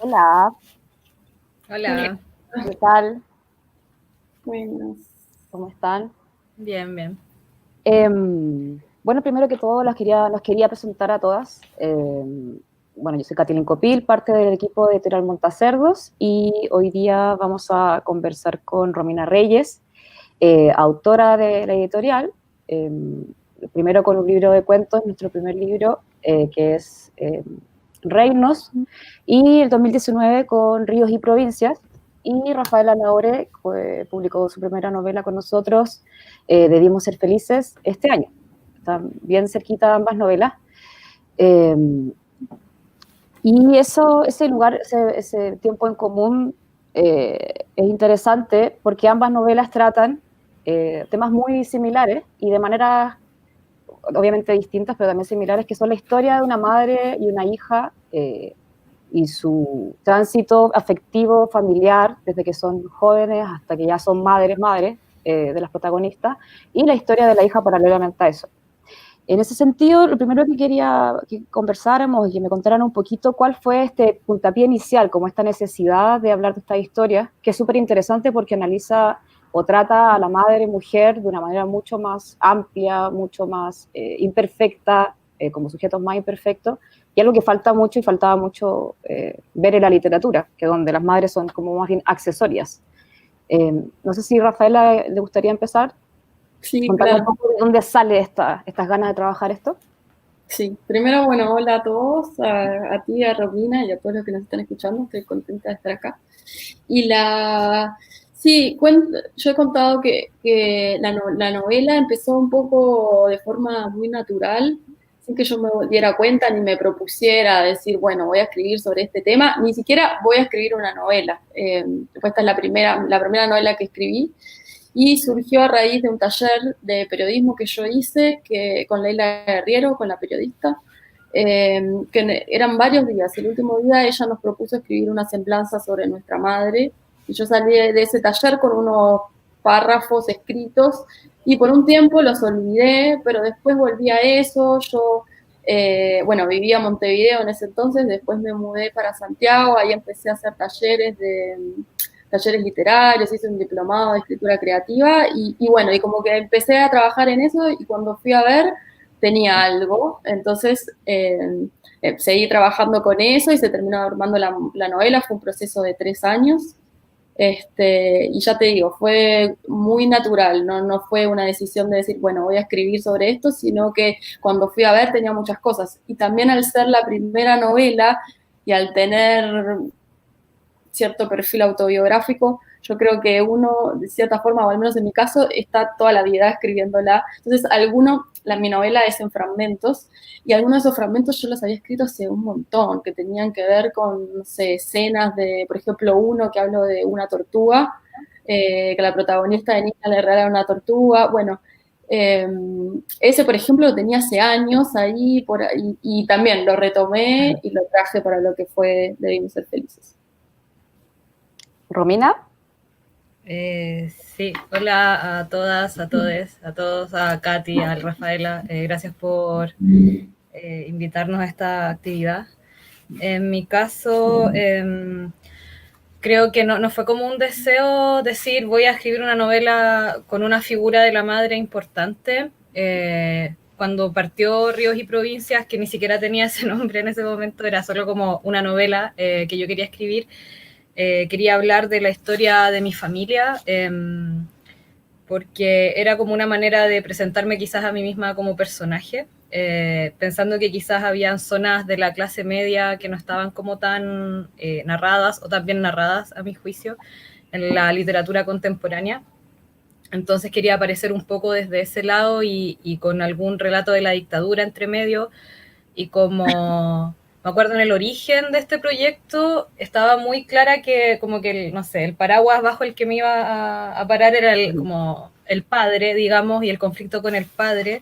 Hola, Hola, ¿qué tal? Buenas. ¿Cómo están? bien, bien. Bueno, primero que todo, nos quería presentar a todas. Bueno, yo soy Katilin Copil, parte del equipo de Editorial Montacerdos, y hoy día vamos a conversar con Romina Reyes, autora de la editorial, primero con un libro de cuentos, nuestro primer libro, que es Reinos, y el 2019 con Ríos y Provincias, y Rafaela Laure publicó su primera novela con nosotros, Debimos ser felices, este año. Están bien cerquita ambas novelas. Eh, y ese lugar, ese tiempo en común es interesante porque ambas novelas tratan temas muy similares y de maneras obviamente distintas, pero también similares, que son la historia de una madre y una hija y su tránsito afectivo, familiar, desde que son jóvenes hasta que ya son madres de las protagonistas, y la historia de la hija paralelamente a eso. En ese sentido, lo primero que quería que conversáramos y que me contaran un poquito cuál fue este puntapié inicial, como esta necesidad de hablar de esta historia, que es súper interesante porque analiza o trata a la madre mujer de una manera mucho más amplia, mucho más imperfecta, como sujetos más imperfectos, y algo que falta mucho y faltaba mucho ver en la literatura, que donde las madres son como más bien accesorias. No sé si Rafaela le gustaría empezar Sí, contando un claro. poco de dónde sale estas ganas de trabajar esto. Sí. Primero, bueno, hola a todos, a ti, a Romina y a todos los que nos están escuchando. Estoy contenta de estar acá. Y sí, yo he contado que la novela empezó un poco de forma muy natural, sin que yo me diera cuenta ni me propusiera decir, bueno, voy a escribir sobre este tema, ni siquiera voy a escribir una novela. Esta es la primera novela que escribí. Y surgió a raíz de un taller de periodismo que yo hice con Leila Guerriero, con la periodista, que eran varios días. El último día ella nos propuso escribir una semblanza sobre nuestra madre, y yo salí de ese taller con unos párrafos escritos, y por un tiempo los olvidé, pero después volví a eso. Yo, bueno, vivía en Montevideo en ese entonces, después me mudé para Santiago, ahí empecé a hacer talleres literarios, hice un diplomado de escritura creativa, y bueno, y como que empecé a trabajar en eso, y cuando fui a ver tenía algo. Entonces seguí trabajando con eso y se terminó armando la novela. Fue un proceso de 3 años. Y ya te digo, fue muy natural, no fue una decisión de decir, bueno, voy a escribir sobre esto, sino que cuando fui a ver tenía muchas cosas. Y también al ser la primera novela y al tener cierto perfil autobiográfico, yo creo que uno, de cierta forma, o al menos en mi caso, está toda la vida escribiéndola. Entonces, mi novela es en fragmentos, y algunos de esos fragmentos yo los había escrito hace un montón, que tenían que ver con, no sé, escenas de, por ejemplo, uno que hablo de una tortuga, que la protagonista de Niña le regala una tortuga. Bueno, eh, ese, por ejemplo, lo tenía hace años ahí, y también lo retomé y lo traje para lo que fue Debimos ser felices. Romina, Sí, hola a todas, a todes, a todos, a Katy, a Rafaela. Gracias por invitarnos a esta actividad. En mi caso, creo que no fue como un deseo decir voy a escribir una novela con una figura de la madre importante. Cuando partió Ríos y Provincias, que ni siquiera tenía ese nombre en ese momento, era solo como una novela que yo quería escribir. Quería hablar de la historia de mi familia, porque era como una manera de presentarme quizás a mí misma como personaje, pensando que quizás habían zonas de la clase media que no estaban como tan narradas o tan bien narradas, a mi juicio, en la literatura contemporánea. Entonces quería aparecer un poco desde ese lado y con algún relato de la dictadura entre medio, y como me acuerdo en el origen de este proyecto estaba muy clara que como que no sé, el paraguas bajo el que me iba a parar era como el padre, digamos, y el conflicto con el padre.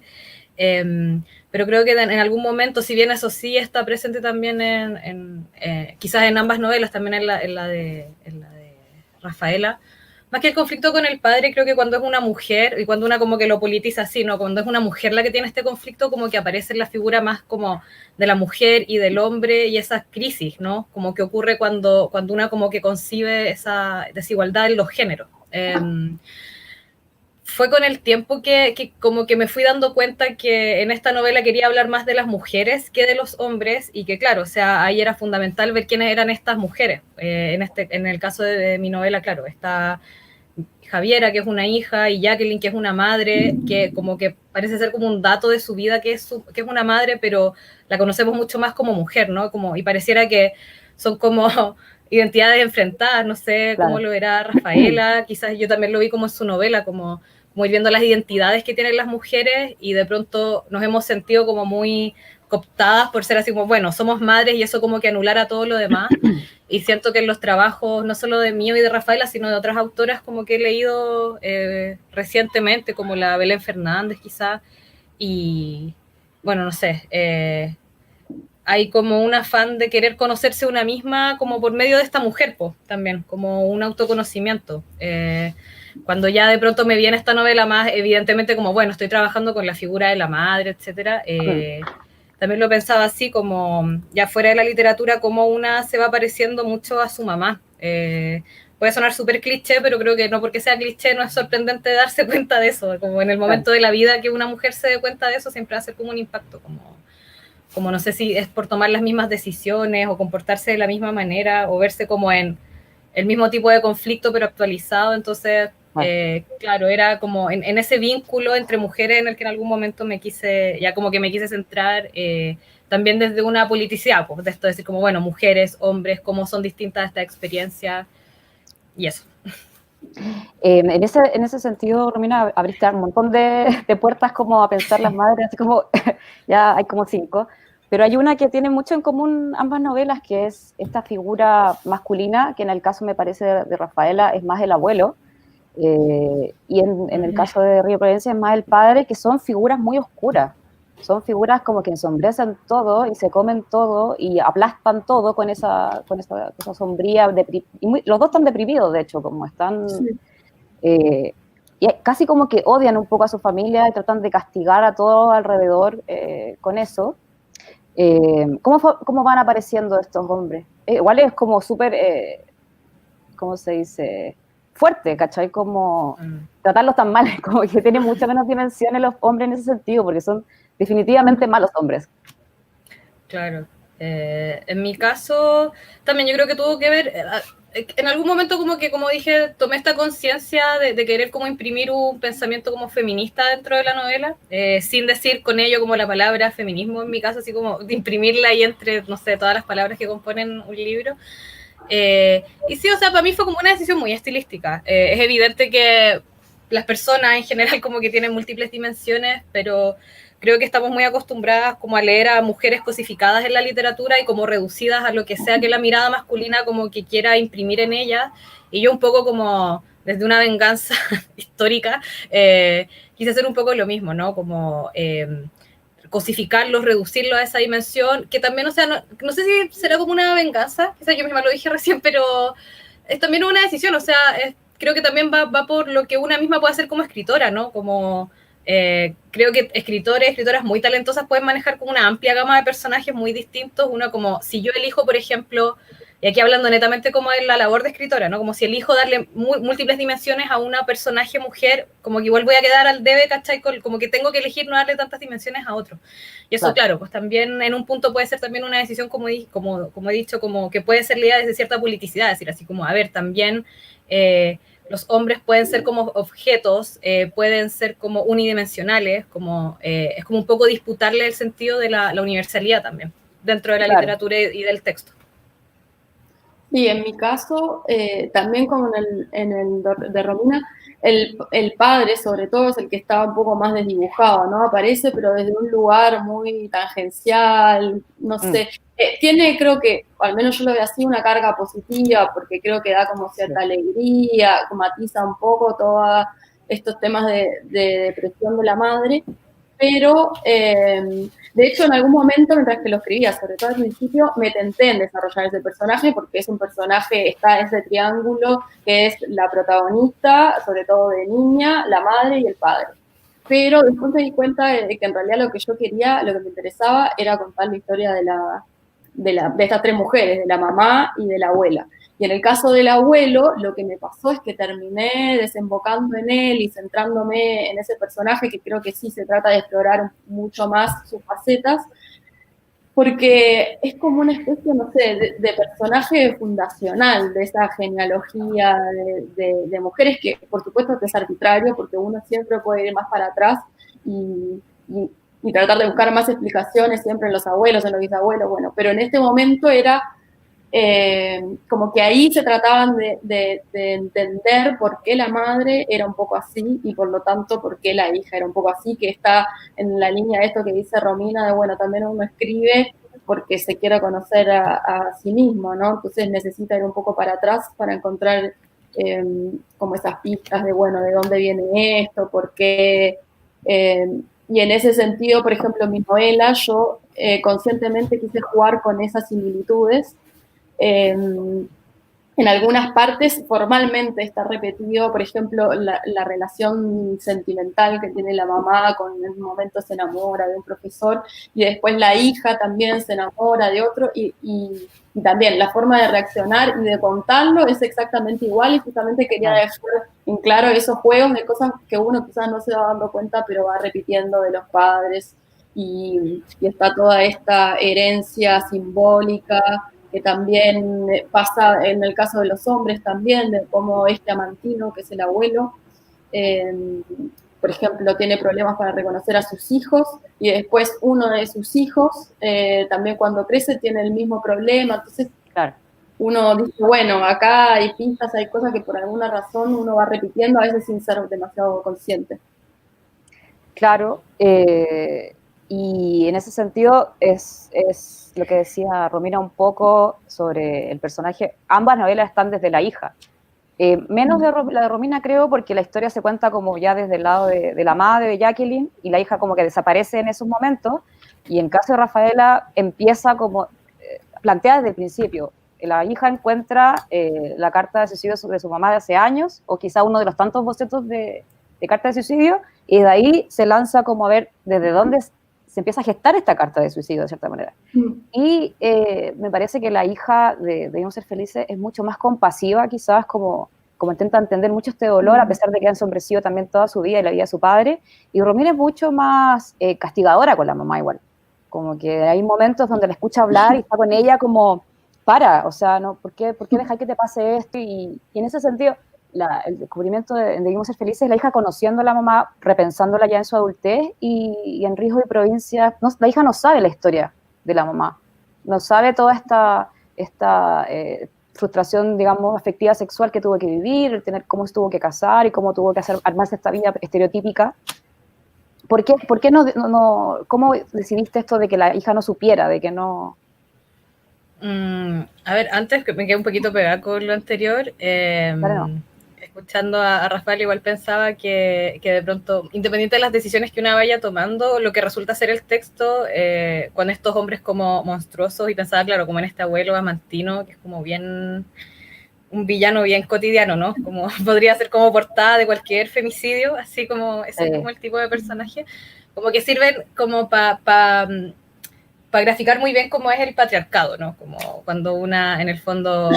Pero creo que en algún momento, si bien eso sí está presente también quizás en ambas novelas, también en la de Rafaela, más que el conflicto con el padre, creo que cuando es una mujer, y cuando una como que lo politiza así, ¿no? Cuando es una mujer la que tiene este conflicto, como que aparece la figura más como de la mujer y del hombre y esas crisis, ¿no? Como que ocurre cuando una como que concibe esa desigualdad en los géneros. Fue con el tiempo que como que me fui dando cuenta que en esta novela quería hablar más de las mujeres que de los hombres y que claro, o sea, ahí era fundamental ver quiénes eran estas mujeres. En el caso de mi novela, claro, está Javiera, que es una hija, y Jacqueline, que es una madre, que como que parece ser como un dato de su vida que es una madre, pero la conocemos mucho más como mujer, ¿no? Como, y pareciera que son como identidades enfrentadas, no sé cómo lo verá Rafaela, quizás yo también lo vi como en su novela, como ir viendo las identidades que tienen las mujeres y de pronto nos hemos sentido como muy cooptadas por ser así como, bueno, somos madres y eso como que anulara todo lo demás. Y siento que en los trabajos, no solo de mío y de Rafaela, sino de otras autoras como que he leído recientemente, como la Belén Fernández quizás, y bueno, no sé, hay como un afán de querer conocerse una misma como por medio de esta mujer, pues, también, como un autoconocimiento. Cuando ya de pronto me viene esta novela más, evidentemente como, bueno, estoy trabajando con la figura de la madre, etcétera, también lo pensaba así, como ya fuera de la literatura, como una se va pareciendo mucho a su mamá. Puede sonar súper cliché, pero creo que no porque sea cliché no es sorprendente darse cuenta de eso, como en el momento de la vida que una mujer se dé cuenta de eso, siempre va a ser como un impacto, como no sé si es por tomar las mismas decisiones o comportarse de la misma manera o verse como en el mismo tipo de conflicto pero actualizado, entonces claro, era como en ese vínculo entre mujeres en el que en algún momento me quise centrar, también desde una politicidad, pues de esto de decir como, bueno, mujeres, hombres, cómo son distintas estas experiencias y eso. En ese sentido, Romina, abriste un montón de puertas como a pensar las madres, así como ya hay como 5, pero hay una que tiene mucho en común ambas novelas, que es esta figura masculina, que en el caso me parece de Rafaela es más el abuelo, y en el caso de Río Providencia es más el padre, que son figuras muy oscuras, son figuras como que ensombrecen todo y se comen todo y aplastan todo con esa sombría, los dos están deprimidos, de hecho, como están... Sí. Y casi como que odian un poco a su familia y tratan de castigar a todo alrededor con eso. ¿Cómo van apareciendo estos hombres? Igual es como súper, ¿cómo se dice? Fuerte, ¿cachai? Como tratarlos tan mal, como que tienen mucho menos dimensiones los hombres en ese sentido, porque son definitivamente malos hombres. Claro. En mi caso, también yo creo que tuvo que ver, en algún momento como que, como dije, tomé esta conciencia de querer como imprimir un pensamiento como feminista dentro de la novela, sin decir con ello como la palabra feminismo en mi caso, así como de imprimirla ahí entre, no sé, todas las palabras que componen un libro. Y sí, o sea, para mí fue como una decisión muy estilística. Es evidente que las personas en general como que tienen múltiples dimensiones, pero creo que estamos muy acostumbradas como a leer a mujeres cosificadas en la literatura y como reducidas a lo que sea que la mirada masculina como que quiera imprimir en ellas. Y yo un poco como desde una venganza histórica quise hacer un poco lo mismo, ¿no? Como cosificarlos, reducirlos a esa dimensión, que también, o sea, no sé si será como una venganza, quizás yo misma lo dije recién, pero es también una decisión, o sea, creo que también va por lo que una misma puede hacer como escritora, ¿no? Como creo que escritoras muy talentosas pueden manejar como una amplia gama de personajes muy distintos, uno como, si yo elijo, por ejemplo, y aquí hablando netamente como en la labor de escritora, ¿no? Como si elijo darle múltiples dimensiones a una personaje mujer, como que igual voy a quedar al debe, ¿cachai? Como que tengo que elegir no darle tantas dimensiones a otro. Y eso, claro, pues también en un punto puede ser también una decisión, como he dicho, como que puede ser leída desde cierta politicidad, es decir, así como, a ver, también los hombres pueden ser como objetos, pueden ser como unidimensionales, como, es como un poco disputarle el sentido de la universalidad también, dentro de la literatura y del texto. Sí, en mi caso, también como en el de Romina, el padre sobre todo es el que estaba un poco más desdibujado, ¿no? Aparece pero desde un lugar muy tangencial, no sé. Tiene, creo que, al menos yo lo veo así, una carga positiva, porque creo que da como cierta alegría, matiza un poco todos estos temas de depresión de la madre. pero de hecho en algún momento, mientras que lo escribía, sobre todo al principio, me tenté en desarrollar ese personaje, porque es un personaje, está ese triángulo que es la protagonista, sobre todo de niña, la madre y el padre. Pero después me di cuenta de que en realidad lo que yo quería, lo que me interesaba, era contar la historia de estas tres mujeres, de la mamá y de la abuela. Y en el caso del abuelo, lo que me pasó es que terminé desembocando en él y centrándome en ese personaje, que creo que sí se trata de explorar mucho más sus facetas, porque es como una especie, no sé, de personaje fundacional de esa genealogía de mujeres que, por supuesto, que es arbitrario, porque uno siempre puede ir más para atrás y tratar de buscar más explicaciones siempre en los abuelos, en los bisabuelos, bueno, pero en este momento era como que ahí se trataban de entender por qué la madre era un poco así y por lo tanto por qué la hija era un poco así, que está en la línea de esto que dice Romina, de bueno, también uno escribe porque se quiere conocer a sí mismo, ¿no? Entonces necesita ir un poco para atrás para encontrar como esas pistas de, bueno, de dónde viene esto, por qué... y en ese sentido, por ejemplo, en mi novela, yo conscientemente quise jugar con esas similitudes. En algunas partes formalmente está repetido, por ejemplo, la relación sentimental que tiene la mamá, con en un momento se enamora de un profesor y después la hija también se enamora de otro y también la forma de reaccionar y de contarlo es exactamente igual y justamente quería dejar en claro esos juegos de cosas que uno quizás no se va dando cuenta pero va repitiendo de los padres y está toda esta herencia simbólica que también pasa en el caso de los hombres también, de cómo este amantino, que es el abuelo, por ejemplo, tiene problemas para reconocer a sus hijos y después uno de sus hijos también cuando crece tiene el mismo problema, entonces claro, uno dice, bueno, acá hay pistas, hay cosas que por alguna razón uno va repitiendo, a veces sin ser demasiado consciente. Claro, y en ese sentido es lo que decía Romina un poco sobre el personaje. Ambas novelas están desde la hija. Menos de la de Romina, creo, porque la historia se cuenta como ya desde el lado de la madre de Jacqueline y la hija como que desaparece en esos momentos. Y en caso de Rafaela empieza como plantea desde el principio. La hija encuentra la carta de suicidio de su mamá de hace años, o quizá uno de los tantos bocetos de carta de suicidio, y de ahí se lanza como a ver desde dónde se empieza a gestar esta carta de suicidio, de cierta manera. Y me parece que la hija de Debemos Ser Felices es mucho más compasiva, quizás, como intenta entender mucho este dolor, a pesar de que ha ensombrecido también toda su vida y la vida de su padre. Y Romina es mucho más castigadora con la mamá igual. Como que hay momentos donde la escucha hablar y está con ella como, o sea, ¿no? ¿Por qué dejar que te pase esto? Y en ese sentido, el descubrimiento de Debimos Ser Felices, la hija conociendo a la mamá, repensándola ya en su adultez, y en Ríos y Provincias, la hija no sabe la historia de la mamá, no sabe toda esta frustración, digamos, afectiva sexual que tuvo que vivir, el tener cómo se tuvo que casar y cómo tuvo que armarse esta vida estereotípica. ¿Por qué no, cómo decidiste esto de que la hija no supiera, de que no...? A ver, antes que me quedé un poquito pegada con lo anterior, escuchando a Rafael igual pensaba que de pronto, independiente de las decisiones que una vaya tomando, lo que resulta ser el texto, con estos hombres como monstruosos, y pensaba, claro, como en este abuelo amantino, que es como bien, un villano bien cotidiano, ¿no? Como podría ser como portada de cualquier femicidio, así como ese es como el tipo de personaje, como que sirven como para graficar muy bien cómo es el patriarcado, ¿no? Como cuando una, en el fondo,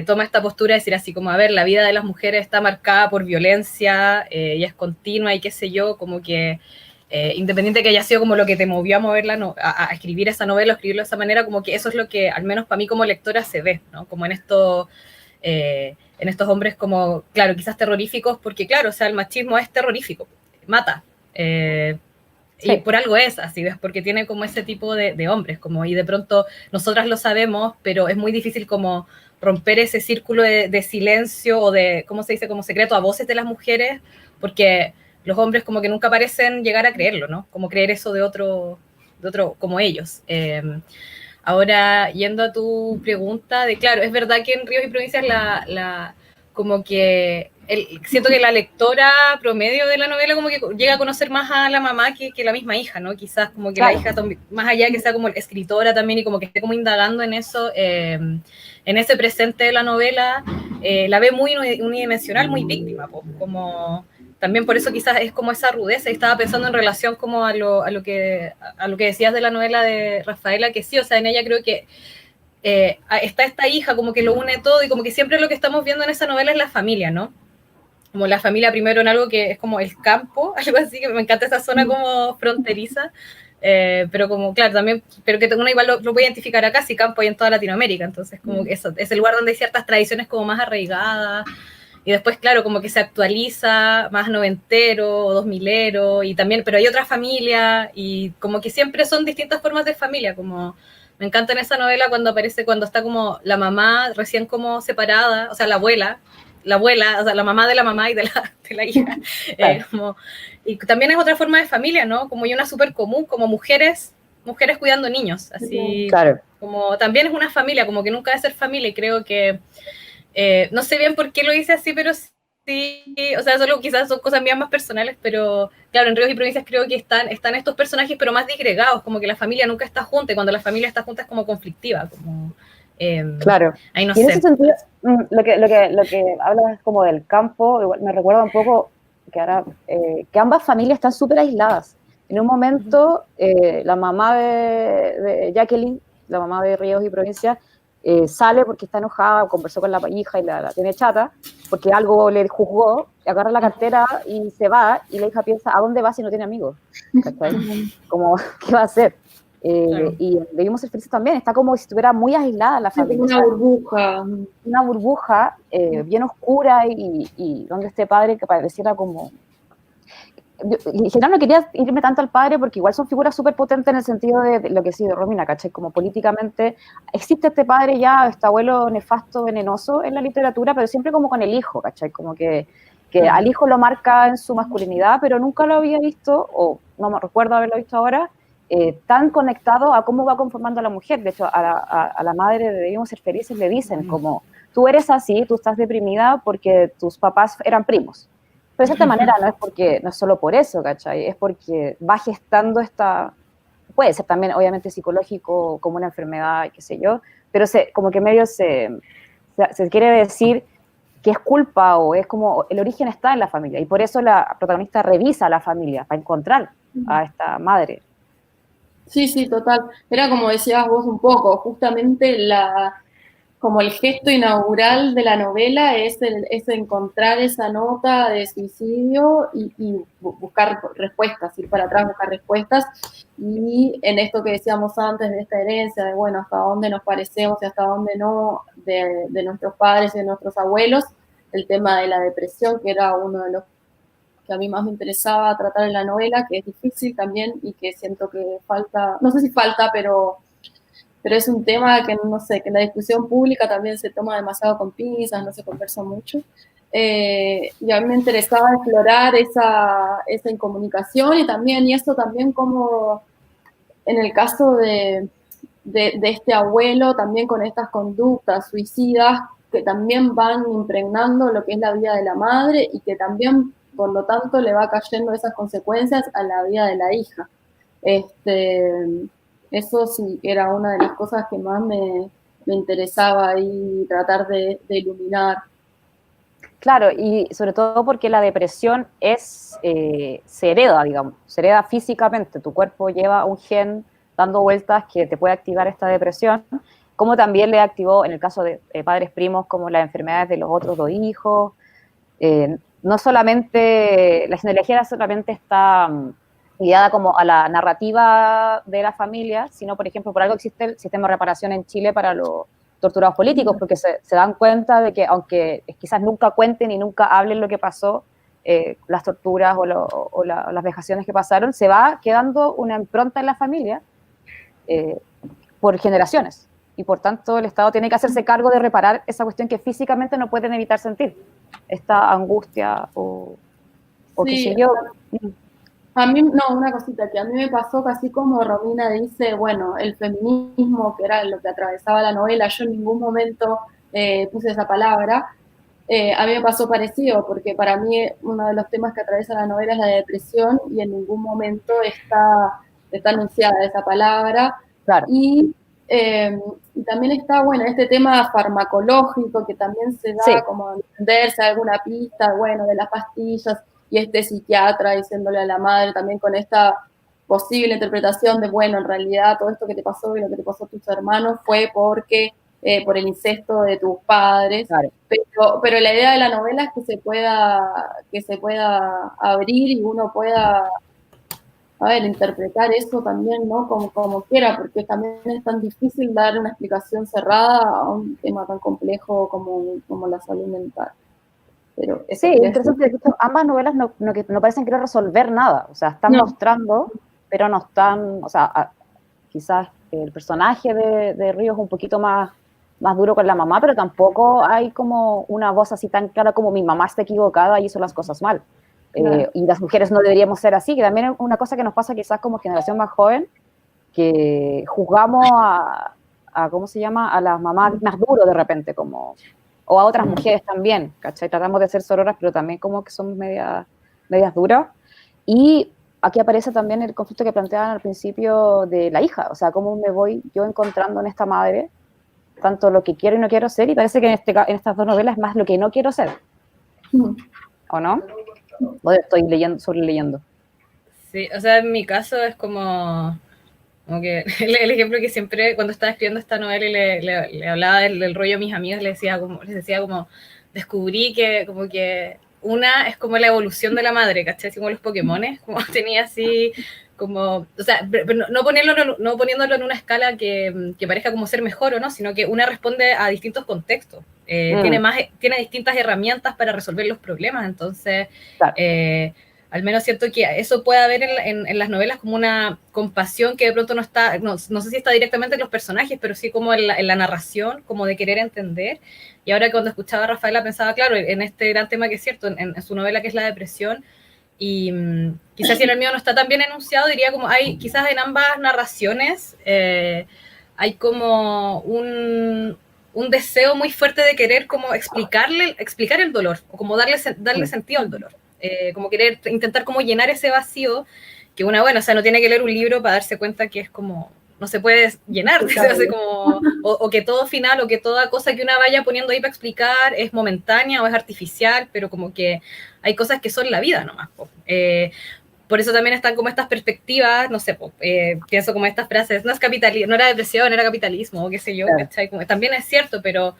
toma esta postura de decir así como, a ver, la vida de las mujeres está marcada por violencia y es continua y qué sé yo, como que independiente que haya sido como lo que te movió a moverla, a escribir esa novela, o escribirlo de esa manera, como que eso es lo que, al menos para mí como lectora, se ve, ¿no? Como en estos hombres como, claro, quizás terroríficos, porque claro, o sea, el machismo es terrorífico, mata, sí. Y por algo es así, ¿ves? Porque tiene como ese tipo de hombres, como, y de pronto nosotras lo sabemos, pero es muy difícil como romper ese círculo de silencio o de, ¿cómo se dice? Como secreto a voces de las mujeres, porque los hombres como que nunca parecen llegar a creerlo, ¿no? Como creer eso de otro como ellos. Ahora, yendo a tu pregunta, claro, es verdad que en Ríos y Provincias como que siento que la lectora promedio de la novela como que llega a conocer más a la mamá que la misma hija, ¿no? Quizás como que claro. La hija, más allá que sea como escritora también y como que esté como indagando en eso, en ese presente de la novela, la ve muy unidimensional, muy víctima, pues, como... También por eso quizás es como esa rudeza, y estaba pensando en relación como a lo que decías de la novela de Rafaela, que sí, o sea, en ella creo que está esta hija como que lo une todo, y como que siempre lo que estamos viendo en esa novela es la familia, ¿no? Como la familia primero en algo que es como el campo, algo así, que me encanta esa zona como fronteriza, pero como, claro, también, pero que uno igual lo puede identificar acá, si campo hay en toda Latinoamérica, entonces como que eso, es el lugar donde hay ciertas tradiciones como más arraigadas, y después, claro, como que se actualiza más noventero o dos milero, y también, pero hay otra familia, y como que siempre son distintas formas de familia, como me encanta en esa novela cuando aparece, cuando está como la mamá recién como separada, o sea, la abuela, o sea, la mamá de la mamá y de la hija, claro. Y también es otra forma de familia, ¿no? Como y una súper común, como mujeres cuidando niños, así, claro. Como también es una familia, como que nunca debe ser familia, y creo que no sé bien por qué lo hice así, pero sí, o sea, solo quizás son cosas mías más personales, pero claro, en Ríos y Provincias creo que están estos personajes, pero más disgregados, como que la familia nunca está junta, y cuando la familia está junta es como conflictiva, como... claro, ahí no y en sé. ese sentido, lo que hablas como del campo, igual me recuerda un poco que ahora, que ambas familias están súper aisladas. En un momento, la mamá de Jacqueline, la mamá de Ríos y Provincias, sale porque está enojada, conversó con la hija y la tiene chata, porque algo le juzgó, agarra la cartera y se va, y la hija piensa, ¿a dónde va si no tiene amigos? ¿Cachai? Como, ¿qué va a hacer? Claro. Y Debimos Ser Felices también, está como si estuviera muy aislada la familia. Una burbuja. Una burbuja bien oscura, y donde este padre que pareciera como... En general no quería irme tanto al padre porque igual son figuras súper potentes en el sentido de lo que sí de Romina, ¿cachai? Como políticamente existe este padre ya, este abuelo nefasto, venenoso en la literatura, pero siempre como con el hijo, ¿cachai? Como que al hijo lo marca en su masculinidad, pero nunca lo había visto, o no me recuerdo haberlo visto ahora, tan conectado a cómo va conformando a la mujer. De hecho, a la madre de Debimos Ser Felices le dicen como, tú eres así, tú estás deprimida porque tus papás eran primos. Pero de cierta manera no es solo por eso, ¿cachai? Es porque va gestando puede ser también obviamente psicológico, como una enfermedad, qué sé yo, pero como que medio se quiere decir que es culpa, o es como el origen está en la familia, y por eso la protagonista revisa a la familia para encontrar a esta madre. Sí, sí, total. Era como decías vos un poco, justamente como el gesto inaugural de la novela es encontrar esa nota de suicidio y buscar respuestas, ir para atrás, buscar respuestas, y en esto que decíamos antes de esta herencia, de bueno, hasta dónde nos parecemos y hasta dónde no, de nuestros padres y de nuestros abuelos, el tema de la depresión, que era uno de los que a mí más me interesaba tratar en la novela, que es difícil también y que siento que falta, no sé si falta, pero es un tema que no sé, que en la discusión pública también se toma demasiado con pinzas, no se conversa mucho. Y a mí me interesaba explorar esa incomunicación, y esto también como en el caso de este abuelo, también con estas conductas suicidas que también van impregnando lo que es la vida de la madre, y que también, por lo tanto, le va cayendo esas consecuencias a la vida de la hija. Eso sí era una de las cosas que más me interesaba ahí tratar de iluminar. Claro, y sobre todo porque la depresión se hereda, digamos, se hereda físicamente. Tu cuerpo lleva un gen dando vueltas que te puede activar esta depresión, como también le activó, en el caso de padres primos, como las enfermedades de los otros dos hijos. No solamente, la genealogía solamente está ligada como a la narrativa de la familia, sino, por ejemplo, por algo existe el sistema de reparación en Chile para los torturados políticos, porque se dan cuenta de que aunque quizás nunca cuenten y nunca hablen lo que pasó, las torturas o las vejaciones que pasaron, se va quedando una impronta en la familia por generaciones, y por tanto el Estado tiene que hacerse cargo de reparar esa cuestión que físicamente no pueden evitar sentir, esta angustia o sí, qué sé yo. A mí, no, una cosita que a mí me pasó, casi como Romina dice, bueno, el feminismo, que era lo que atravesaba la novela, yo en ningún momento puse esa palabra, a mí me pasó parecido, porque para mí uno de los temas que atraviesa la novela es la depresión y en ningún momento está anunciada esa palabra. Claro, Y también está, bueno, este tema farmacológico que también se da sí, como a entenderse alguna pista, bueno, de las pastillas y este psiquiatra diciéndole a la madre también con esta posible interpretación de, bueno, en realidad todo esto que te pasó y lo que te pasó a tus hermanos fue por el incesto de tus padres. claro. Pero la idea de la novela es que se pueda abrir y uno pueda, a ver, interpretar eso también, ¿no? Como quiera, porque también es tan difícil dar una explicación cerrada a un tema tan complejo como la salud mental. Pero Sí, eso quería decir. interesante. De hecho, ambas novelas no parecen querer resolver nada. O sea, están No, mostrando, pero no están, o sea, quizás el personaje de Río es un poquito más duro con la mamá, pero tampoco hay como una voz así tan clara como mi mamá está equivocada y hizo las cosas mal. claro. Y las mujeres no deberíamos ser así, que también es una cosa que nos pasa quizás como generación más joven, que juzgamos ¿cómo se llama? A las mamás más duro de repente, como, o a otras mujeres también, ¿cachai? Tratamos de ser sororas, pero también como que somos medias duras. Y aquí aparece también el conflicto que planteaban al principio de la hija, o sea, cómo me voy yo encontrando en esta madre, tanto lo que quiero y no quiero ser, y parece que en estas dos novelas es más lo que no quiero ser, ¿o no? O estoy sobreleyendo. Sí, o sea, en mi caso es como que el ejemplo que siempre cuando estaba escribiendo esta novela y le hablaba del rollo a mis amigos, les decía como, descubrí que como que una es como la evolución de la madre, ¿cachai? Así como los Pokémones, como tenía así como, o sea, pero no poniéndolo en una escala que parezca como ser mejor o no, sino que una responde a distintos contextos. Tiene distintas herramientas para resolver los problemas, entonces Claro. al menos siento que eso puede haber en las novelas como una compasión que de pronto no está, no sé si está directamente en los personajes, pero sí como en la narración, como de querer entender. Y ahora cuando escuchaba a Rafaela pensaba, claro, en este gran tema que es cierto, en su novela que es la depresión, y quizás si en el mío no está tan bien enunciado, diría como hay, quizás en ambas narraciones hay como un deseo muy fuerte de querer como explicar el dolor, o como darle sentido al dolor. Como querer intentar como llenar ese vacío que una, bueno, o sea, no tiene que leer un libro para darse cuenta que es como, no se puede llenar, se hace como, o que todo final, o que toda cosa que una vaya poniendo ahí para explicar es momentánea o es artificial, pero como que hay cosas que son la vida nomás. Por eso también están como estas perspectivas, no sé, pienso como estas frases, no es capitalismo, no era depresión, era capitalismo, o qué sé yo, Claro. ¿cachai? Como, también es cierto, pero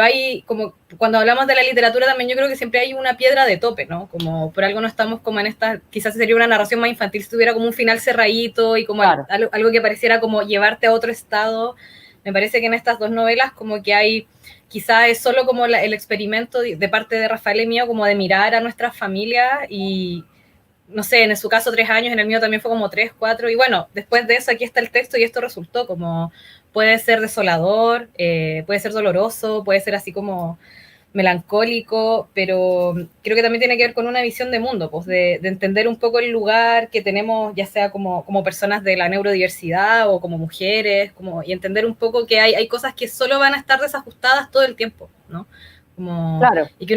hay como, cuando hablamos de la literatura también yo creo que siempre hay una piedra de tope, ¿no? Como por algo no estamos como en esta, quizás sería una narración más infantil si tuviera como un final cerradito y como Claro. algo que pareciera como llevarte a otro estado. Me parece que en estas dos novelas como que hay, quizás es solo como el experimento de parte de Rafael y mío como de mirar a nuestras familias y no sé, en su caso 3 años, en el mío también fue como 3, 4, y bueno, después de eso aquí está el texto y esto resultó como, puede ser desolador, puede ser doloroso, puede ser así como melancólico, pero creo que también tiene que ver con una visión de mundo, pues de entender un poco el lugar que tenemos, ya sea como personas de la neurodiversidad o como mujeres, y entender un poco que hay cosas que solo van a estar desajustadas todo el tiempo, ¿no? Como, Claro. y que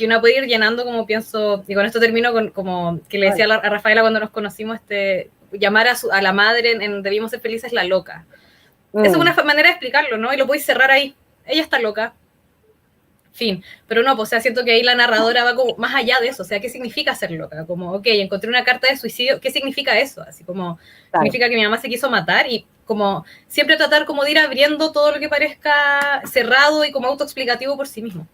una puede ir llenando, como pienso, y con esto termino, como que le decía a Rafaela cuando nos conocimos, llamar a la madre en Debimos ser felices la loca. Esa es una manera de explicarlo, ¿no? Y lo podéis cerrar ahí. Ella está loca, fin. Pero no, pues, o sea, siento que ahí la narradora va como más allá de eso. O sea, ¿qué significa ser loca? Como, ok, encontré una carta de suicidio, ¿qué significa eso? Así como, Claro. significa que mi mamá se quiso matar y como siempre tratar como de ir abriendo todo lo que parezca cerrado y como autoexplicativo por sí mismo.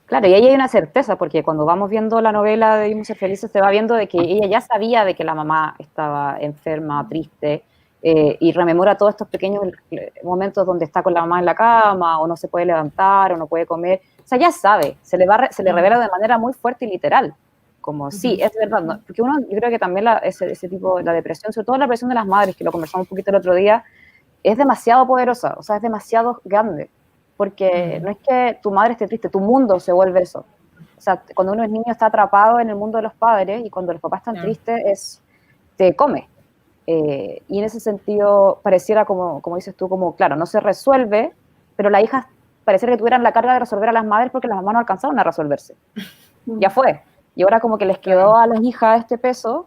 Claro, y ahí hay una certeza, porque cuando vamos viendo la novela de Debimos ser felices, se va viendo de que ella ya sabía de que la mamá estaba enferma, triste, y rememora todos estos pequeños momentos donde está con la mamá en la cama, o no se puede levantar, o no puede comer. O sea, ya sabe, se le revela de manera muy fuerte y literal. Como, sí, es verdad, ¿no? Porque yo creo que también ese tipo, la depresión, sobre todo la depresión de las madres, que lo conversamos un poquito el otro día, es demasiado poderosa, o sea, es demasiado grande, porque no es que tu madre esté triste, tu mundo se vuelve eso. O sea, cuando uno es niño está atrapado en el mundo de los padres y cuando los papás están tristes te come. Y en ese sentido pareciera como dices tú, como claro, no se resuelve, pero la hija pareciera que tuvieran la carga de resolver a las madres porque las mamás no alcanzaron a resolverse. Ya fue. Y ahora como que les quedó a las hijas este peso,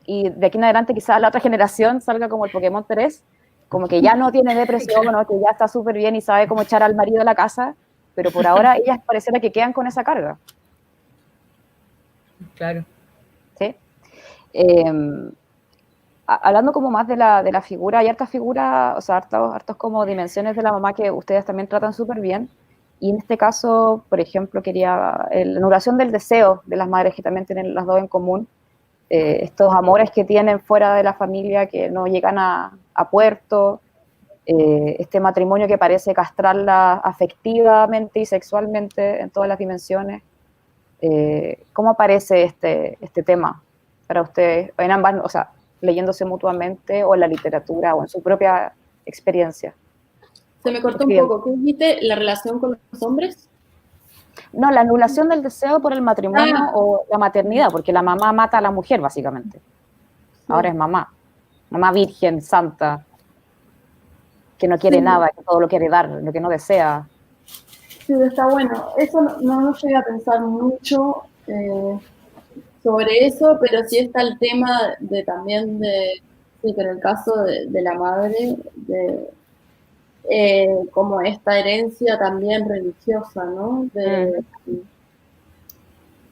y de aquí en adelante quizás la otra generación salga como el Pokémon 3, como que ya no tiene depresión, ¿no? Que ya está súper bien y sabe cómo echar al marido de la casa, pero por ahora ellas pareciera que quedan con esa carga. Claro. ¿Sí? Hablando como más de la figura, hay hartas figuras, o sea, hartos como dimensiones de la mamá que ustedes también tratan súper bien, y en este caso, por ejemplo, quería la anulación del deseo de las madres, que también tienen las dos en común, estos amores que tienen fuera de la familia que no llegan a puerto, este matrimonio que parece castrarla afectivamente y sexualmente en todas las dimensiones. ¿Cómo aparece este tema para ustedes, en ambas, o sea, leyéndose mutuamente o en la literatura o en su propia experiencia? Se me cortó un poco. ¿Qué dijiste? ¿La relación con los hombres? No, la anulación del deseo por el matrimonio o la maternidad, porque la mamá mata a la mujer, básicamente. Ahora es mamá virgen, santa, que no quiere nada, que todo lo quiere dar, lo que no desea. Sí, está bueno. Eso no llegué a pensar mucho sobre eso, pero sí está el tema de también sí, que en el caso de la madre, como esta herencia también religiosa, ¿no?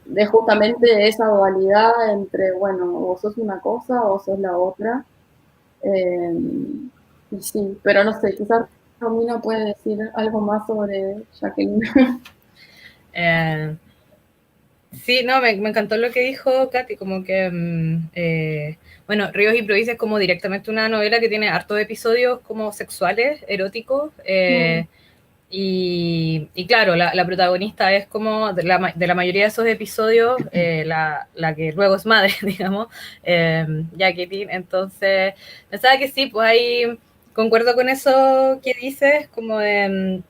De justamente esa dualidad entre, bueno, o sos una cosa o sos la otra. Y sí, pero no sé, quizás Romina puede decir algo más sobre Jacqueline. Sí, no, me encantó lo que dijo Katy, como que, bueno, Ríos y Provincias es como directamente una novela que tiene hartos episodios como sexuales, eróticos, y claro, la protagonista es como de la mayoría de esos episodios, la que luego es madre, digamos, Jacqueline. Entonces, pensaba que sí, pues ahí concuerdo con eso que dices, como el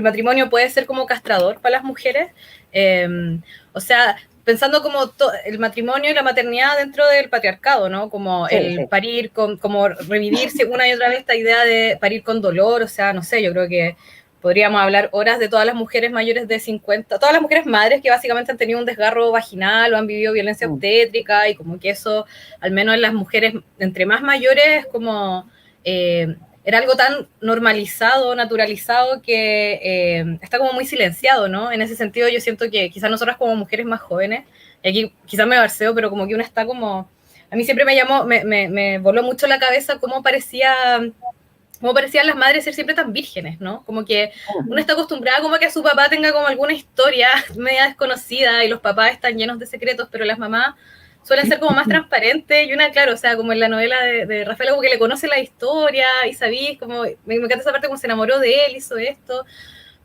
matrimonio puede ser como castrador para las mujeres. O sea, pensando como el matrimonio y la maternidad dentro del patriarcado, ¿no? Como Sí, el parir, como revivirse una y otra vez esta idea de parir con dolor, o sea, no sé, yo creo que podríamos hablar horas de todas las mujeres mayores de 50, todas las mujeres madres que básicamente han tenido un desgarro vaginal o han vivido violencia obstétrica, y como que eso, al menos en las mujeres entre más mayores, como era algo tan normalizado, naturalizado, que está como muy silenciado, ¿no? En ese sentido yo siento que quizás nosotras como mujeres más jóvenes, y aquí quizás me barseo, pero como que uno está como... A mí siempre me voló mucho la cabeza cómo parecían las madres ser siempre tan vírgenes, ¿no? Como que uno está acostumbrada como que a su papá tenga como alguna historia media desconocida y los papás están llenos de secretos, pero las mamás suelen ser como más transparentes, y una, claro, o sea, como en la novela de Rafael, como que le conoce la historia y sabís, como, me encanta esa parte, como se enamoró de él, hizo esto,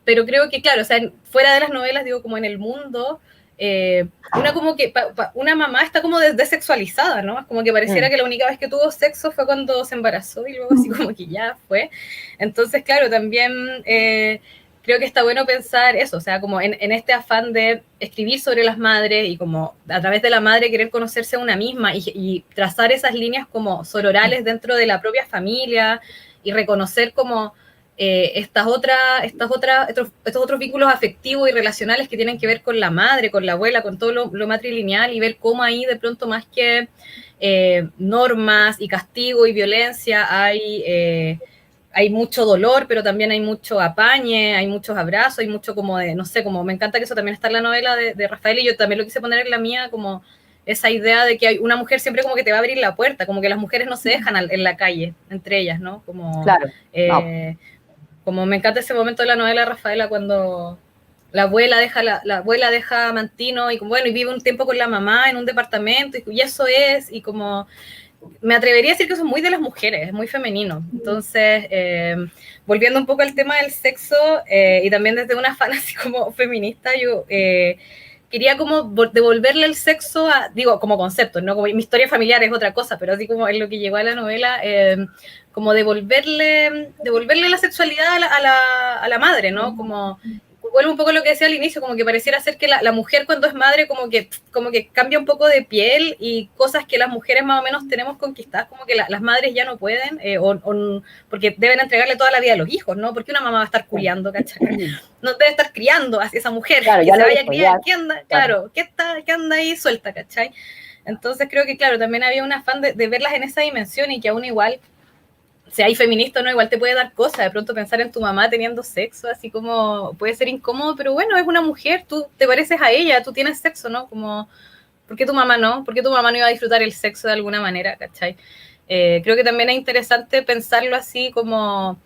pero creo que, claro, o sea, fuera de las novelas, digo, como en el mundo, una como que una mamá está como desexualizada, ¿no? Es como que pareciera que la única vez que tuvo sexo fue cuando se embarazó y luego así como que ya fue. Entonces, claro, también creo que está bueno pensar eso, o sea, como en este afán de escribir sobre las madres y como a través de la madre querer conocerse a una misma y trazar esas líneas como sororales dentro de la propia familia y reconocer como estos otros vínculos afectivos y relacionales que tienen que ver con la madre, con la abuela, con todo lo matrilineal, y ver cómo ahí de pronto más que normas y castigo y violencia hay mucho dolor, pero también hay mucho apañe, hay muchos abrazos, hay mucho como de, no sé, como me encanta que eso también está en la novela de Rafael, y yo también lo quise poner en la mía, como esa idea de que hay una mujer siempre como que te va a abrir la puerta, como que las mujeres no se dejan en la calle, entre ellas, ¿no? Como, claro. como me encanta ese momento de la novela de Rafaela cuando la abuela deja a Mantino y, bueno, y vive un tiempo con la mamá en un departamento, y eso es, y como me atrevería a decir que eso es muy de las mujeres, es muy femenino. Entonces, volviendo un poco al tema del sexo, y también desde una fan así como feminista, yo quería como devolverle el sexo digo, como concepto, ¿no? Como mi historia familiar es otra cosa, pero así como es lo que llegó a la novela, como devolverle la sexualidad a la madre, ¿no? Como vuelvo un poco a lo que decía al inicio, como que pareciera ser que la mujer cuando es madre como que cambia un poco de piel y cosas que las mujeres más o menos tenemos conquistadas, como que las madres ya no pueden, porque deben entregarle toda la vida a los hijos, ¿no? Porque una mamá va a estar criando, ¿cachai? No debe estar criando hacia esa mujer, claro, que ya se lo vaya a dijo, criar, ya, ¿qué anda? claro. Claro, ¿qué anda ahí suelta, ¿cachai? Entonces creo que, claro, también había un afán de verlas en esa dimensión y que aún igual sea hay feminista o no, igual te puede dar cosas, de pronto pensar en tu mamá teniendo sexo, así como puede ser incómodo, pero bueno, es una mujer, tú te pareces a ella, tú tienes sexo, ¿no? Como, ¿por qué tu mamá no? ¿Por qué tu mamá no iba a disfrutar el sexo de alguna manera, cachai? Creo que también es interesante pensarlo así como,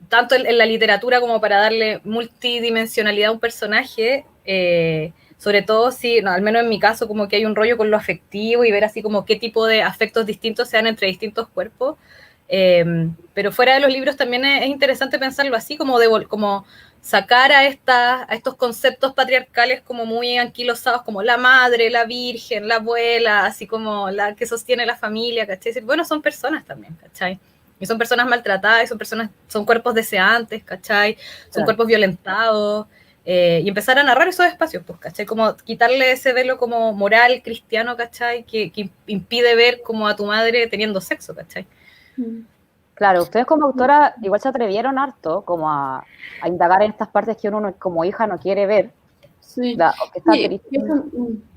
tanto en la literatura como para darle multidimensionalidad a un personaje, sobre todo si, no, al menos en mi caso, como que hay un rollo con lo afectivo y ver así como qué tipo de afectos distintos se dan entre distintos cuerpos. Pero fuera de los libros también es interesante pensarlo así, como sacar a estos conceptos patriarcales como muy anquilosados, como la madre, la virgen, la abuela, así como la que sostiene la familia, ¿cachai? Bueno, son personas también, ¿cachai? Y son personas maltratadas, son cuerpos deseantes, ¿cachai? Son Claro. cuerpos violentados, y empezar a narrar esos espacios, pues, ¿cachai? Como quitarle ese velo como moral cristiano, ¿cachai? Que impide ver como a tu madre teniendo sexo, ¿cachai? Claro, ustedes como autora igual se atrevieron harto como a indagar en estas partes que uno como hija no quiere ver, Sí, o que está sí, triste.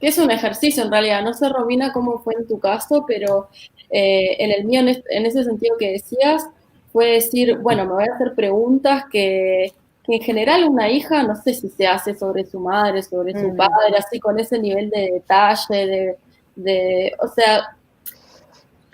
que es un ejercicio en realidad. No sé, Romina, cómo fue en tu caso, pero en el mío, en ese sentido que decías, fue decir, bueno, me voy a hacer preguntas que en general una hija, no sé si se hace sobre su madre, sobre su padre, así con ese nivel de detalle, o sea,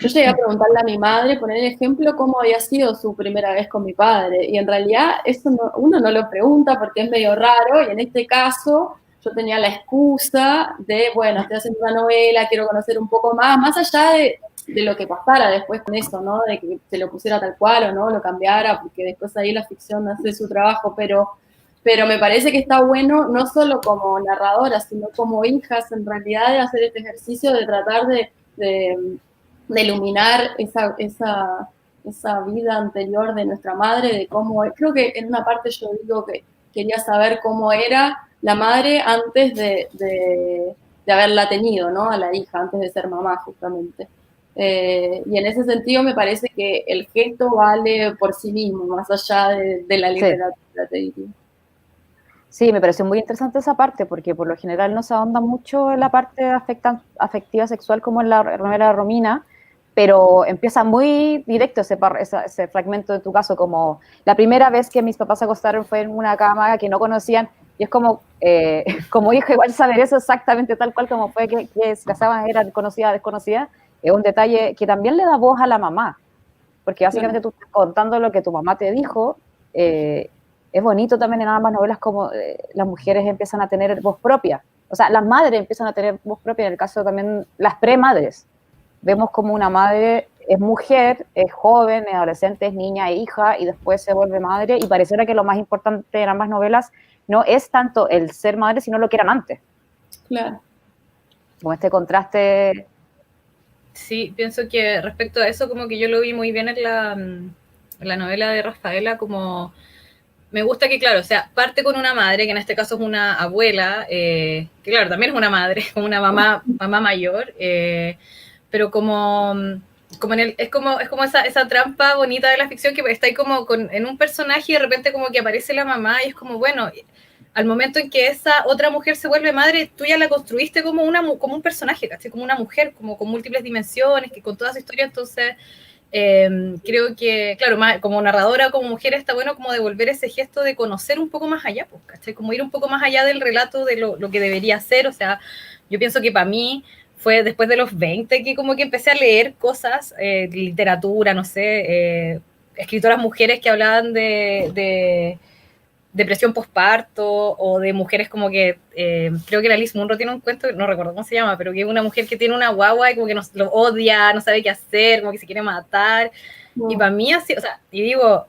yo llegué a preguntarle a mi madre, poner el ejemplo, cómo había sido su primera vez con mi padre. Y en realidad eso uno no lo pregunta porque es medio raro. Y en este caso yo tenía la excusa de, bueno, estoy haciendo una novela, quiero conocer un poco más allá de lo que pasara después con eso, ¿no? De que se lo pusiera tal cual o no, lo cambiara, porque después ahí la ficción hace su trabajo. Pero me parece que está bueno, no solo como narradora, sino como hijas, en realidad, de hacer este ejercicio de tratar de iluminar esa vida anterior de nuestra madre, de cómo, creo que en una parte yo digo que quería saber cómo era la madre antes de haberla tenido, ¿no? A la hija, antes de ser mamá, justamente. Y en ese sentido me parece que el gesto vale por sí mismo, más allá de la Sí, literatura, te diría. sí, me pareció muy interesante esa parte, porque por lo general no se ahonda mucho en la parte afectiva sexual como en la novela de Romina, pero empieza muy directo ese fragmento de tu caso, como la primera vez que mis papás se acostaron fue en una cama que no conocían, y es como, como hija, igual saber eso exactamente tal cual como fue que si la sábana era conocida o desconocida, es un detalle que también le da voz a la mamá, porque básicamente tú estás contando lo que tu mamá te dijo. Es bonito también en ambas novelas como las mujeres empiezan a tener voz propia, o sea, las madres empiezan a tener voz propia, en el caso también las premadres. Vemos como una madre es mujer, es joven, es adolescente, es niña, es hija, y después se vuelve madre, y pareciera que lo más importante en ambas novelas no es tanto el ser madre, sino lo que eran antes. Claro. Con este contraste. Sí, pienso que respecto a eso, como que yo lo vi muy bien en la novela de Rafaela, como me gusta que, claro, o sea, parte con una madre, que en este caso es una abuela, que claro, también es una madre, como una mamá mayor, pero como es como esa trampa bonita de la ficción que está ahí como en un personaje y de repente como que aparece la mamá y es como, bueno, al momento en que esa otra mujer se vuelve madre, tú ya la construiste como un personaje, ¿cachai? Como una mujer, como con múltiples dimensiones, que con toda su historia, entonces creo que, claro, más, como narradora, como mujer, está bueno como devolver ese gesto de conocer un poco más allá, pues, ¿cachai? Como ir un poco más allá del relato de lo que debería ser, o sea, yo pienso que para mí fue después de los 20 que como que empecé a leer cosas, literatura, no sé, escritoras mujeres que hablaban de depresión postparto o de mujeres como que, creo que la Liz Munro tiene un cuento, no recuerdo cómo se llama, pero que es una mujer que tiene una guagua y como que lo odia, no sabe qué hacer, como que se quiere matar. Y para mí así, o sea, y digo,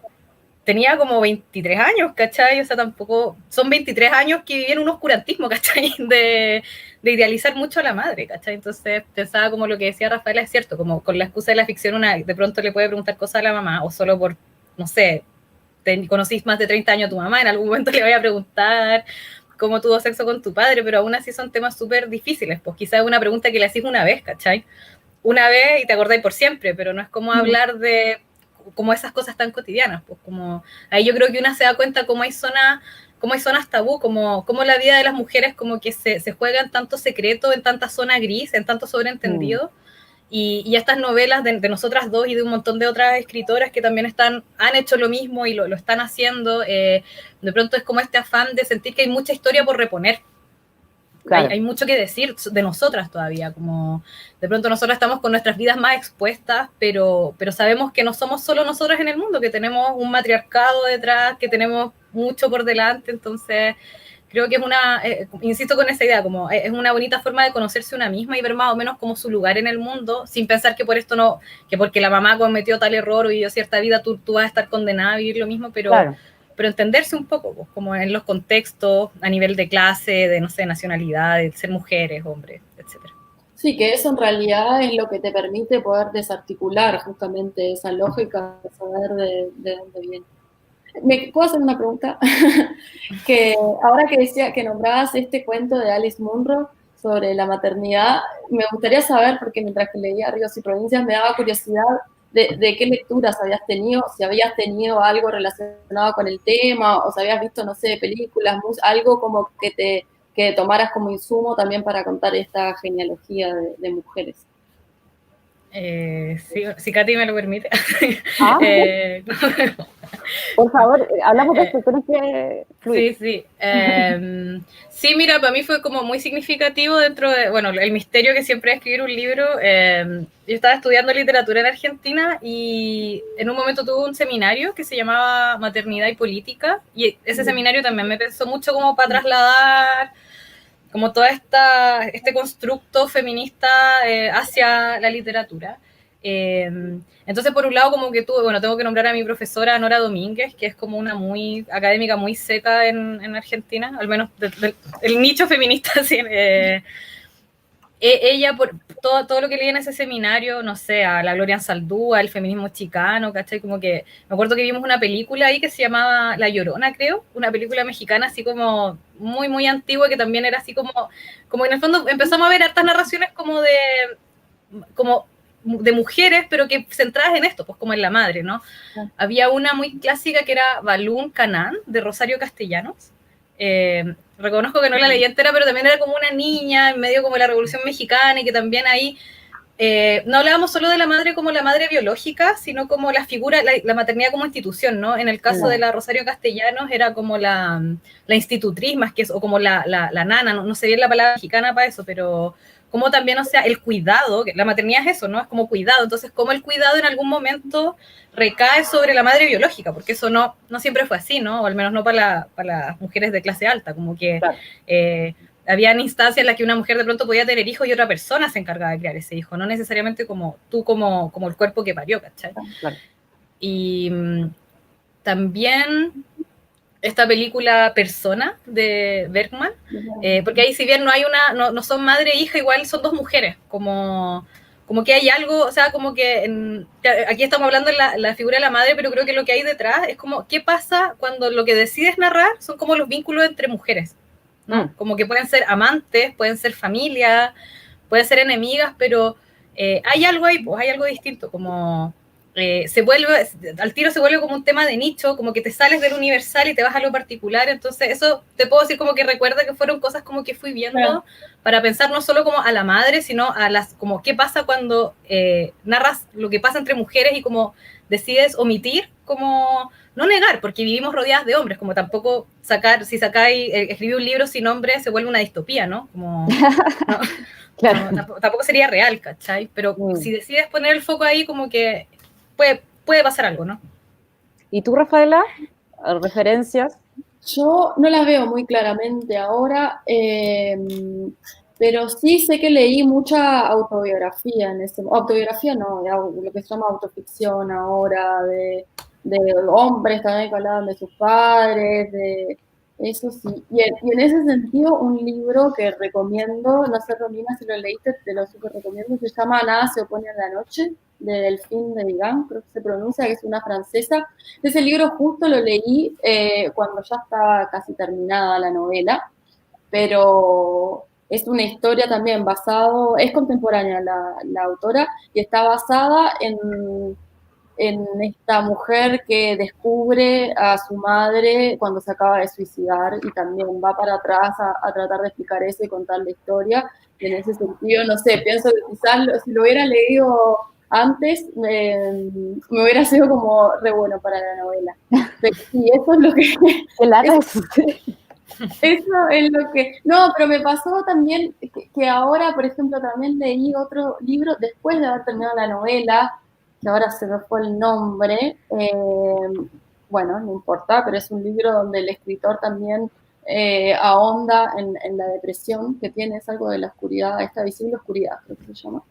tenía como 23 años, ¿cachai? O sea, tampoco, son 23 años que viví en un oscurantismo, ¿cachai? De idealizar mucho a la madre, ¿cachai? Entonces pensaba como lo que decía Rafaela es cierto, como con la excusa de la ficción una de pronto le puede preguntar cosas a la mamá o solo por, no sé, conocís más de 30 años a tu mamá, en algún momento le voy a preguntar cómo tuvo sexo con tu padre, pero aún así son temas súper difíciles, pues quizás es una pregunta que le hacís una vez, ¿cachai? Una vez y te acordáis por siempre, pero no es como hablar de como esas cosas tan cotidianas, pues como ahí yo creo que una se da cuenta cómo hay zonas tabú, como la vida de las mujeres como que se juega en tanto secreto, en tanta zona gris, en tanto sobreentendido, y estas novelas de nosotras dos y de un montón de otras escritoras que también han hecho lo mismo y lo están haciendo, de pronto es como este afán de sentir que hay mucha historia por reponer. Claro. Hay mucho que decir de nosotras todavía, como de pronto nosotras estamos con nuestras vidas más expuestas, pero sabemos que no somos solo nosotras en el mundo, que tenemos un matriarcado detrás, que tenemos mucho por delante, entonces creo que es insisto con esa idea, como es una bonita forma de conocerse una misma y ver más o menos como su lugar en el mundo, sin pensar que por esto no, que porque la mamá cometió tal error o vivió cierta vida, tú vas a estar condenada a vivir lo mismo, pero... Claro. Pero entenderse un poco, pues, como en los contextos, a nivel de clase, de, no sé, nacionalidad, de ser mujeres, hombres, etcétera. Sí, que eso en realidad es lo que te permite poder desarticular justamente esa lógica, de saber de dónde viene. ¿Me puedo hacer una pregunta? Que ahora que decía que nombrabas este cuento de Alice Munro sobre la maternidad, me gustaría saber, porque mientras que leía Ríos y Provincias me daba curiosidad de qué lecturas habías tenido, si habías tenido algo relacionado con el tema, o si habías visto, no sé, películas, algo como que tomaras como insumo también para contar esta genealogía de mujeres. Sí, si Katy me lo permite. Por favor, hablamos de esto, tienes que fluir. Sí. Sí, mira, para mí fue como muy significativo dentro de, bueno, el misterio que siempre es escribir un libro. Yo estaba estudiando literatura en Argentina y en un momento tuve un seminario que se llamaba Maternidad y Política, y ese seminario también me pensó mucho como para trasladar como todo este constructo feminista hacia la literatura. Entonces, por un lado, como que tengo que nombrar a mi profesora Nora Domínguez, que es como una muy académica muy seca en Argentina, al menos el nicho feminista. Así, ella, por todo lo que leí en ese seminario, no sé, a la Gloria Saldúa, el feminismo chicano, ¿cachai? Como que me acuerdo que vimos una película ahí que se llamaba La Llorona, creo, una película mexicana así como muy, muy antigua, que también era así como en el fondo empezamos a ver hartas narraciones como de mujeres, pero que centradas en esto, pues como en la madre, ¿no? Había una muy clásica que era Balún Canán, de Rosario Castellanos. Reconozco que no la leí entera, pero también era como una niña en medio como de la Revolución Mexicana, y que también ahí no hablábamos solo de la madre como la madre biológica, sino como la figura, la maternidad como institución, ¿no? En el caso de la Rosario Castellanos era como la institutriz más que eso, o como la nana, no sé bien la palabra mexicana para eso, pero como también, o sea, el cuidado, que la maternidad es eso, ¿no? Es como cuidado, entonces como el cuidado en algún momento recae sobre la madre biológica, porque eso no siempre fue así, ¿no? O al menos no para las mujeres de clase alta, como que habían instancias en las que una mujer de pronto podía tener hijos y otra persona se encargaba de criar ese hijo, no necesariamente como tú, como el cuerpo que parió, ¿cachai? Claro. Y también esta película Persona de Bergman, porque ahí si bien no son madre e hija, igual son dos mujeres, como que hay algo, o sea, como que aquí estamos hablando de la figura de la madre, pero creo que lo que hay detrás es como qué pasa cuando lo que decides narrar son como los vínculos entre mujeres, ¿no? Como que pueden ser amantes, pueden ser familia, pueden ser enemigas, pero hay algo ahí, pues hay algo distinto, como al tiro se vuelve como un tema de nicho, como que te sales del universal y te vas a lo particular, entonces eso te puedo decir como que recuerda que fueron cosas como que fui viendo para pensar no solo como a la madre, sino a como qué pasa cuando narras lo que pasa entre mujeres y como decides omitir, como no negar, porque vivimos rodeadas de hombres, como tampoco escribir un libro sin hombres se vuelve una distopía, ¿no? Como, no, claro. Tampoco sería real, ¿cachai? Pero si decides poner el foco ahí, como que puede pasar algo, ¿no? ¿Y tú, Rafaela? ¿Referencias? Yo no las veo muy claramente ahora, pero sí sé que leí mucha autobiografía autobiografía no, lo que se llama autoficción ahora, de hombres también que hablaban de sus padres, Eso sí. Y en ese sentido, un libro que recomiendo, no sé, Romina, si lo leíste, te lo súper recomiendo, se llama Nada se opone a la noche, de Delphine de Vigan, creo que se pronuncia, que es una francesa. Ese libro justo lo leí cuando ya estaba casi terminada la novela, pero es una historia también basado, es contemporánea la autora, y está basada en esta mujer que descubre a su madre cuando se acaba de suicidar y también va para atrás a tratar de explicar eso y contar la historia. Y en ese sentido, no sé, pienso que quizás si lo hubiera leído antes, me hubiera sido como re bueno para la novela. Pero sí, eso es lo que... Eso es lo que... No, pero me pasó también que ahora, por ejemplo, también leí otro libro después de haber terminado la novela, que ahora se me fue el nombre, bueno, no importa, pero es un libro donde el escritor también ahonda en la depresión que tiene, es algo de la oscuridad, esta visible oscuridad, creo que se llama.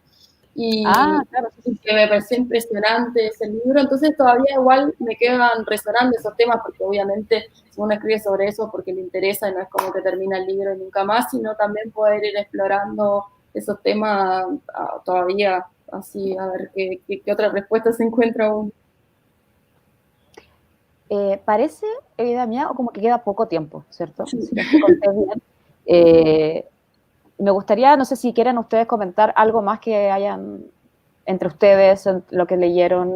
Claro. Y que me pareció impresionante ese libro, entonces todavía igual me quedan resonando esos temas, porque obviamente si uno escribe sobre eso porque le interesa, y no es como que termina el libro y nunca más, sino también poder ir explorando esos temas todavía, así, a ver qué otra respuesta se encuentra aún. Parece, idea mía, o como que queda poco tiempo, ¿cierto? Si lo conté bien. Me gustaría, no sé si quieren ustedes comentar algo más que hayan entre ustedes, lo que leyeron,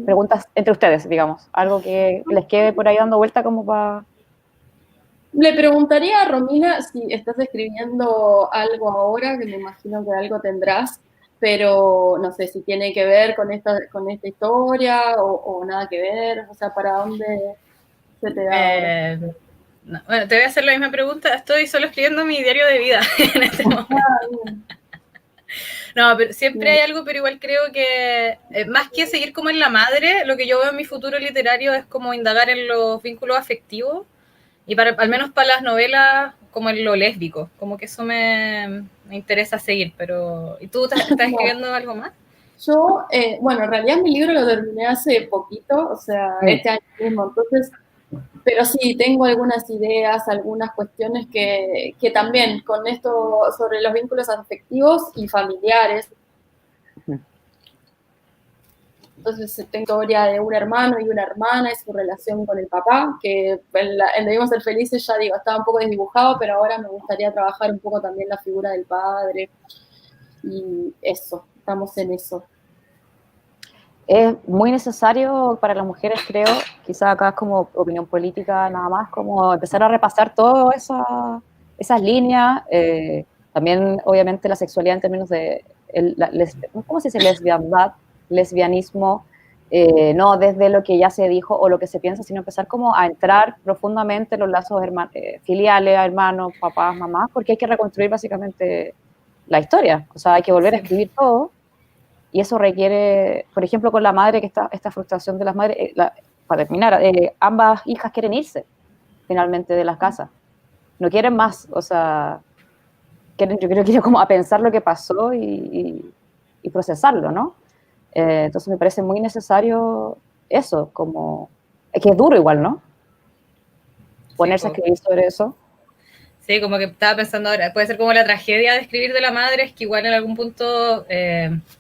preguntas entre ustedes, digamos, algo que les quede por ahí dando vuelta como para... Le preguntaría a Romina si estás escribiendo algo ahora, que me imagino que algo tendrás, pero no sé si tiene que ver con esta historia o nada que ver, o sea, ¿para dónde se te da ahora? No, bueno, te voy a hacer la misma pregunta. Estoy solo escribiendo mi diario de vida en este momento. No, pero siempre hay algo, pero igual creo que más que seguir como en la madre, lo que yo veo en mi futuro literario es como indagar en los vínculos afectivos y al menos para las novelas como en lo lésbico, como que eso me interesa seguir, pero ¿y tú estás escribiendo algo más? Yo, bueno, en realidad mi libro lo terminé hace poquito, o sea, este año mismo, entonces, pero sí, tengo algunas ideas, algunas cuestiones que también con esto sobre los vínculos afectivos y familiares. Entonces tengo historia de un hermano y una hermana y su relación con el papá, que en Debimos Ser Felices ya digo, estaba un poco desdibujado, pero ahora me gustaría trabajar un poco también la figura del padre y eso, estamos en eso. Es muy necesario para las mujeres, creo, quizás acá es como opinión política nada más, como empezar a repasar todas esas líneas, también obviamente la sexualidad en términos de, ¿cómo se dice? Lesbianismo, no desde lo que ya se dijo o lo que se piensa, sino empezar como a entrar profundamente en los lazos filiales, hermanos, papás, mamás, porque hay que reconstruir básicamente la historia, o sea, hay que volver a escribir todo. Y eso requiere, por ejemplo, con la madre, que esta frustración de las madres, para terminar, ambas hijas quieren irse finalmente de las casas, no quieren más, o sea, yo creo que quieren como a pensar lo que pasó y procesarlo, ¿no? Entonces me parece muy necesario eso, como, es que es duro igual, ¿no? Ponerse a escribir sobre eso. Sí, como que estaba pensando ahora, puede ser como la tragedia de escribir de la madre, es que igual en algún punto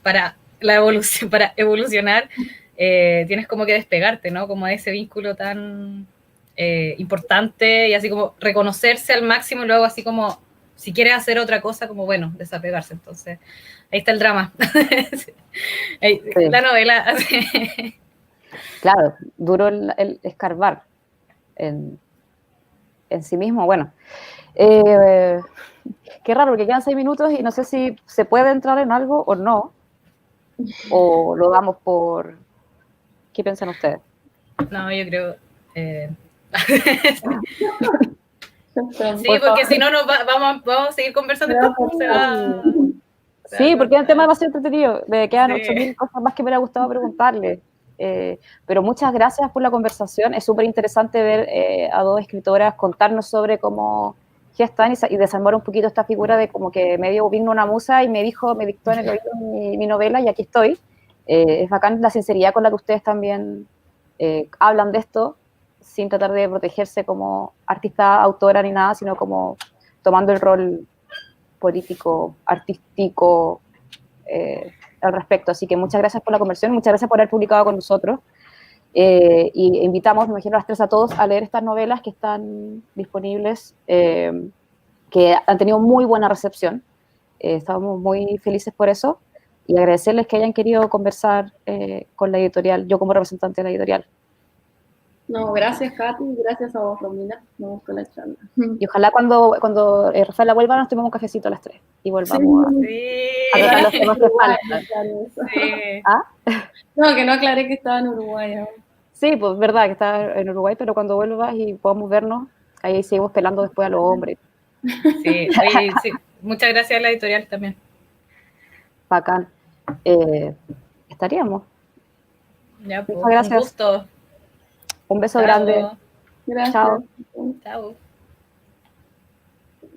para la evolución, para evolucionar, tienes como que despegarte, ¿no? Como de ese vínculo tan importante y así como reconocerse al máximo y luego así como, si quieres hacer otra cosa, como bueno, desapegarse. Entonces, ahí está el drama. Sí. La novela. Claro, duro el escarbar en sí mismo, bueno. Qué raro, porque quedan 6 minutos y no sé si se puede entrar en algo o no, o lo damos por... ¿Qué piensan ustedes? No, yo creo... sí, porque si no, vamos a seguir conversando. Sí, porque es un tema demasiado entretenido. Me quedan 8.000 cosas más que me hubiera gustado preguntarle. Pero muchas gracias por la conversación. Es súper interesante ver a dos escritoras contarnos sobre cómo gestan y desarmar un poquito esta figura de como que medio vino una musa y me dictó en el oído mi novela y aquí estoy. Es bacán la sinceridad con la que ustedes también hablan de esto, sin tratar de protegerse como artista, autora ni nada, sino como tomando el rol político, artístico al respecto. Así que muchas gracias por la conversación, muchas gracias por haber publicado con nosotros. Y invitamos, me imagino, a las tres a todos a leer estas novelas que están disponibles, que han tenido muy buena recepción. Estamos muy felices por eso y agradecerles que hayan querido conversar con la editorial, yo como representante de la editorial. No, gracias, Katy, gracias a vos, Romina. Me gustó la charla. Y ojalá cuando Rafaela vuelva nos tomemos un cafecito a las tres y volvamos a tratar los temas que faltan. Sí. ¿Ah? No, que no aclaré que estaba en Uruguay ahora. Sí, pues verdad que está en Uruguay, pero cuando vuelvas y podamos vernos, ahí seguimos pelando después a los hombres. Sí, oye, sí. Muchas gracias a la editorial también. Bacán. Estaríamos. Ya, pues, Muchas gracias. un gusto. Un beso Chao. grande. Gracias. Chao. Chao.